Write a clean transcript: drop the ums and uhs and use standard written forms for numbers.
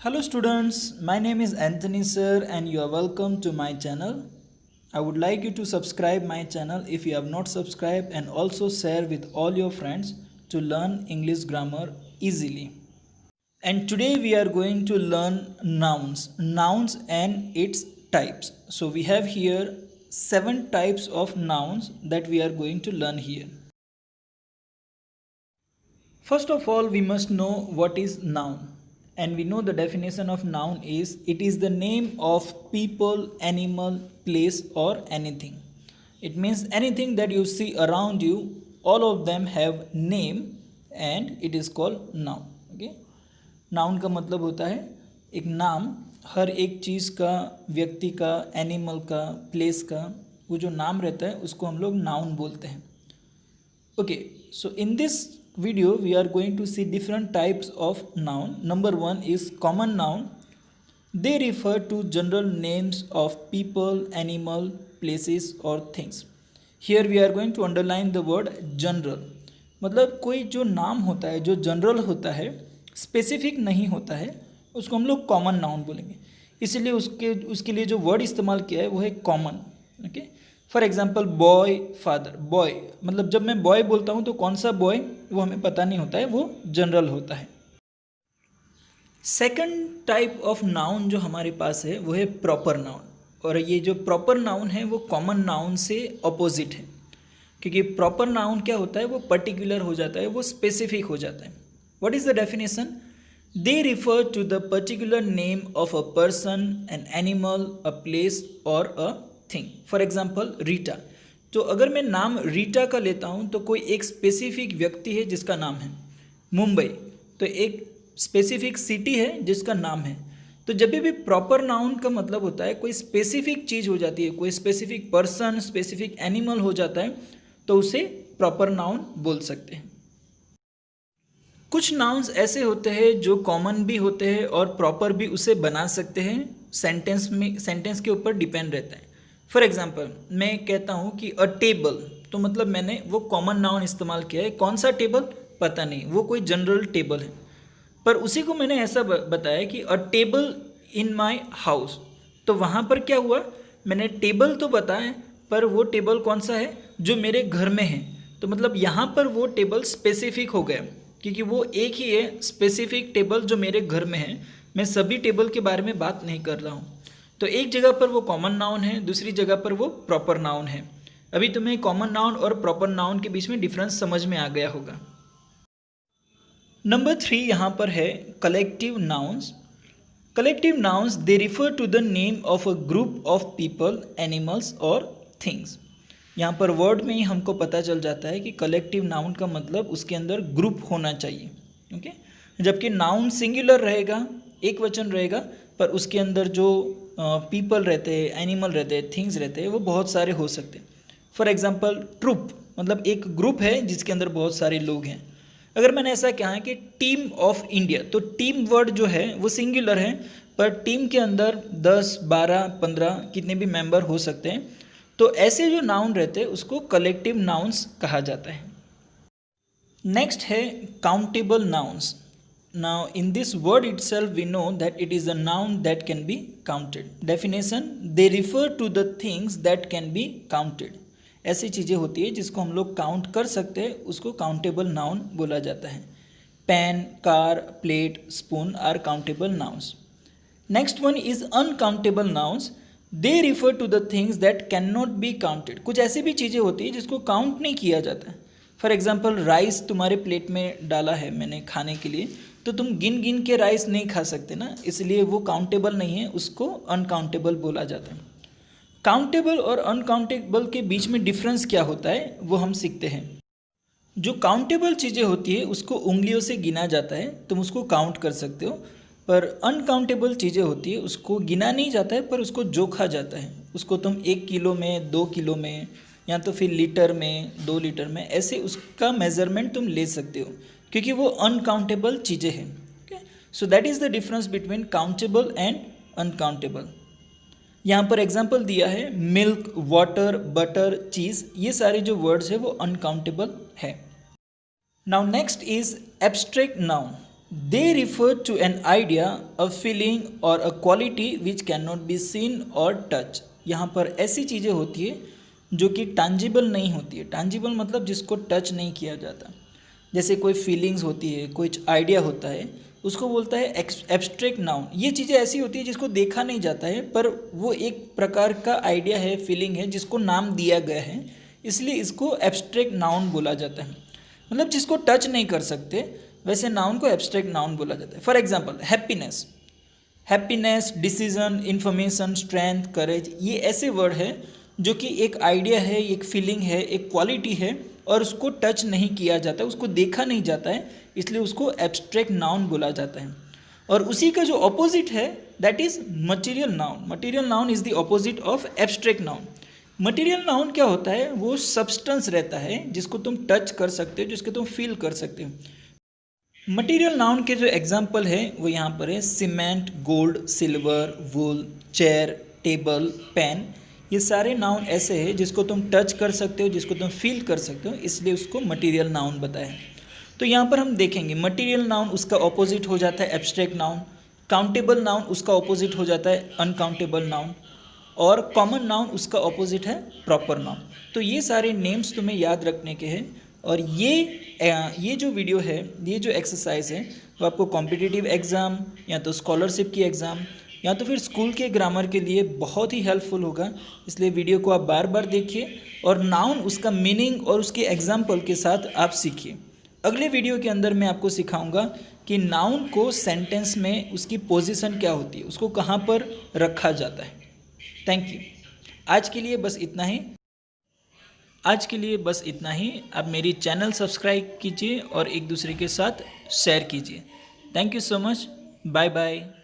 Hello students, my name is Anthony sir and you are welcome to my channel. I would like you to subscribe my channel if you have not subscribed and also share with all your friends to learn English grammar easily. And today we are going to learn nouns and its types. So we have here 7 types of nouns that we are going to learn here. First of all, we must know what is noun. And we know the definition of noun is it is the name of people, animal, place or anything. It means anything that you see around you, all of them have name and it is called noun. Okay? Noun का मतलब होता है एक नाम, हर एक चीज़ का, व्यक्ति का, एनिमल का, प्लेस का, वो जो नाम रहता है उसको हम लोग नाउन बोलते हैं. Okay, so in this video we are going to see different types of noun. Number one is common noun. They refer to general names of people, animal, places or things. Here we are going to underline the word general. मतलब कोई जो नाम होता है, जो general होता है, specific नहीं होता है, उसको हम लोग कॉमन नाउन बोलेंगे. इसीलिए उसके लिए जो वर्ड इस्तेमाल किया है वो है common. Okay, for example boy, father. Boy मतलब जब मैं बॉय बोलता हूँ तो कौन सा बॉय वो हमें पता नहीं होता है, वो जनरल होता है. सेकंड टाइप ऑफ नाउन जो हमारे पास है वो है प्रॉपर नाउन. और ये जो प्रॉपर नाउन है वो कॉमन नाउन से अपोजिट है, क्योंकि प्रॉपर नाउन क्या होता है, वो पर्टिकुलर हो जाता है, वो स्पेसिफिक हो जाता है. What is the definition? They refer to the particular name of a person, an animal, a place और a thing. For example Rita. तो अगर मैं नाम रीटा का लेता हूँ तो कोई एक स्पेसिफिक व्यक्ति है जिसका नाम है. मुंबई तो एक स्पेसिफिक सिटी है जिसका नाम है. तो जब भी प्रॉपर नाउन का मतलब होता है कोई स्पेसिफिक चीज़ हो जाती है, कोई स्पेसिफिक पर्सन, स्पेसिफिक एनिमल हो जाता है, तो उसे प्रॉपर नाउन बोल सकते हैं. कुछ नाउन्स ऐसे होते हैं जो कॉमन भी होते हैं और प्रॉपर भी उसे बना सकते हैं. सेंटेंस के ऊपर डिपेंड रहता है. फॉर एग्जाम्पल मैं कहता हूँ कि अ टेबल, तो मतलब मैंने वो कॉमन नाउन इस्तेमाल किया है. कौन सा टेबल पता नहीं, वो कोई जनरल टेबल है, पर उसी को मैंने ऐसा बताया कि अ टेबल इन माई हाउस. तो वहाँ पर क्या हुआ, मैंने टेबल तो बताया पर वो टेबल कौन सा है, जो मेरे घर में है. तो मतलब यहाँ पर वो टेबल स्पेसिफिक हो गया, क्योंकि वो एक ही है स्पेसिफिक टेबल जो मेरे घर में है. मैं सभी टेबल के बारे में बात नहीं कर रहा हूँ. तो एक जगह पर वो कॉमन नाउन है, दूसरी जगह पर वो प्रॉपर नाउन है. अभी तुम्हें कॉमन नाउन और प्रॉपर नाउन के बीच में डिफरेंस समझ में आ गया होगा. नंबर 3 यहाँ पर है collective nouns. Collective nouns they refer to the name of a group of people, animals और थिंग्स. यहाँ पर वर्ड में ही हमको पता चल जाता है कि कलेक्टिव नाउन का मतलब उसके अंदर ग्रुप होना चाहिए. ओके, जबकि नाउन सिंगुलर रहेगा, एक वचन रहेगा, पर उसके अंदर जो पीपल रहते हैं, एनिमल रहते हैं, थिंग्स रहते हैं, वो बहुत सारे हो सकते हैं. फॉर एग्जांपल ट्रुप मतलब एक ग्रुप है जिसके अंदर बहुत सारे लोग हैं. अगर मैंने ऐसा कहा है कि टीम ऑफ इंडिया, तो टीम वर्ड जो है वो सिंगुलर है, पर टीम के अंदर 10, 12, 15 कितने भी मेंबर हो सकते हैं. तो ऐसे जो नाउन रहते हैं उसको कलेक्टिव नाउन्स कहा जाता है. नेक्स्ट है countable nouns. Now in this word itself we know that it is a noun that can be counted. Definition: they refer to the things that can be counted. ऐसी चीज़ें होती है जिसको हम लोग काउंट कर सकते हैं, उसको काउंटेबल नाउन बोला जाता है. Pen, car, plate, spoon are countable nouns. Next one is uncountable nouns. They refer to the things that can not be counted. कुछ ऐसी भी चीज़ें होती है जिसको काउंट नहीं किया जाता है. फॉर एग्जाम्पल राइस तुम्हारे प्लेट में डाला है मैंने खाने के लिए, तो तुम गिन गिन के राइस नहीं खा सकते ना, इसलिए वो काउंटेबल नहीं है, उसको अनकाउंटेबल बोला जाता है. काउंटेबल और अनकाउंटेबल के बीच में डिफरेंस क्या होता है वो हम सीखते हैं. जो काउंटेबल चीज़ें होती है उसको उंगलियों से गिना जाता है, तुम उसको काउंट कर सकते हो. पर अनकाउंटेबल चीज़ें होती है उसको गिना नहीं जाता है, पर उसको जोखा जाता है. उसको तुम 1 किलो में, 2 किलो में, या तो फिर लीटर में, 2 लीटर में, ऐसे उसका मेजरमेंट तुम ले सकते हो, क्योंकि वो अनकाउंटेबल चीज़ें हैं. So that is the difference between countable and uncountable. यहाँ पर एग्जांपल दिया है मिल्क, वाटर, बटर, चीज़, ये सारे जो वर्ड्स है वो अनकाउंटेबल है. Now next is abstract noun. They refer to an idea, a feeling or a quality which can not be seen or touch. यहाँ पर ऐसी चीज़ें होती है जो कि टांजिबल नहीं होती है। टांजिबल मतलब जिसको टच नहीं किया जाता। जैसे कोई फीलिंग्स होती है, कुछ आइडिया होता है, उसको बोलता है एब्स्ट्रैक्ट नाउन। ये चीज़ें ऐसी होती है जिसको देखा नहीं जाता है, पर वो एक प्रकार का आइडिया है, फीलिंग है, जिसको नाम दिया गया है, इसलिए इसको एब्स्ट्रैक्ट नाउन बोला जाता है। मतलब जिसको टच नहीं कर सकते, वैसे नाउन को एब्स्ट्रैक्ट नाउन बोला जाता है। For example happiness, happiness, decision, information, strength, courage, ये ऐसे वर्ड है जो कि एक आइडिया है, एक फीलिंग है, एक क्वालिटी है, और उसको टच नहीं किया जाता, उसको देखा नहीं जाता है, इसलिए उसको एब्स्ट्रैक्ट नाउन बोला जाता है। और उसी का जो ऑपोजिट है that is material noun. Material noun is the opposite of abstract noun. Material noun क्या होता है? वो सब्सटेंस रहता है जिसको तुम टच कर सकते हो, जिसको तुम फील कर सकते हो। मटेरियल नाउन के जो एग्जाम्पल है वो यहाँ पर है सीमेंट, गोल्ड, सिल्वर, वूल, चेयर, टेबल, पेन। ये सारे नाउन ऐसे हैं जिसको तुम टच कर सकते हो, जिसको तुम फील कर सकते हो, इसलिए उसको मटेरियल नाउन बताया। तो यहाँ पर हम देखेंगे मटेरियल नाउन उसका ऑपोजिट हो जाता है एब्स्ट्रैक्ट नाउन, काउंटेबल नाउन उसका ऑपोजिट हो जाता है अनकाउंटेबल नाउन, और कॉमन नाउन उसका ऑपोजिट है प्रॉपर नाउन। तो ये सारे नेम्स तुम्हें याद रखने के हैं। और ये जो वीडियो है, ये जो एक्सरसाइज है, वो आपको कॉम्पिटिटिव एग्ज़ाम या तो स्कॉलरशिप की एग्ज़ाम या तो फिर स्कूल के ग्रामर के लिए बहुत ही हेल्पफुल होगा। इसलिए वीडियो को आप बार बार देखिए और नाउन उसका मीनिंग और उसके एग्जाम्पल के साथ आप सीखिए। अगले वीडियो के अंदर मैं आपको सिखाऊंगा कि नाउन को सेंटेंस में उसकी पोजीशन क्या होती है, उसको कहाँ पर रखा जाता है। Thank you. आज के लिए बस इतना ही। आप मेरी चैनल सब्सक्राइब कीजिए और एक दूसरे के साथ शेयर कीजिए। Thank you so much. Bye bye.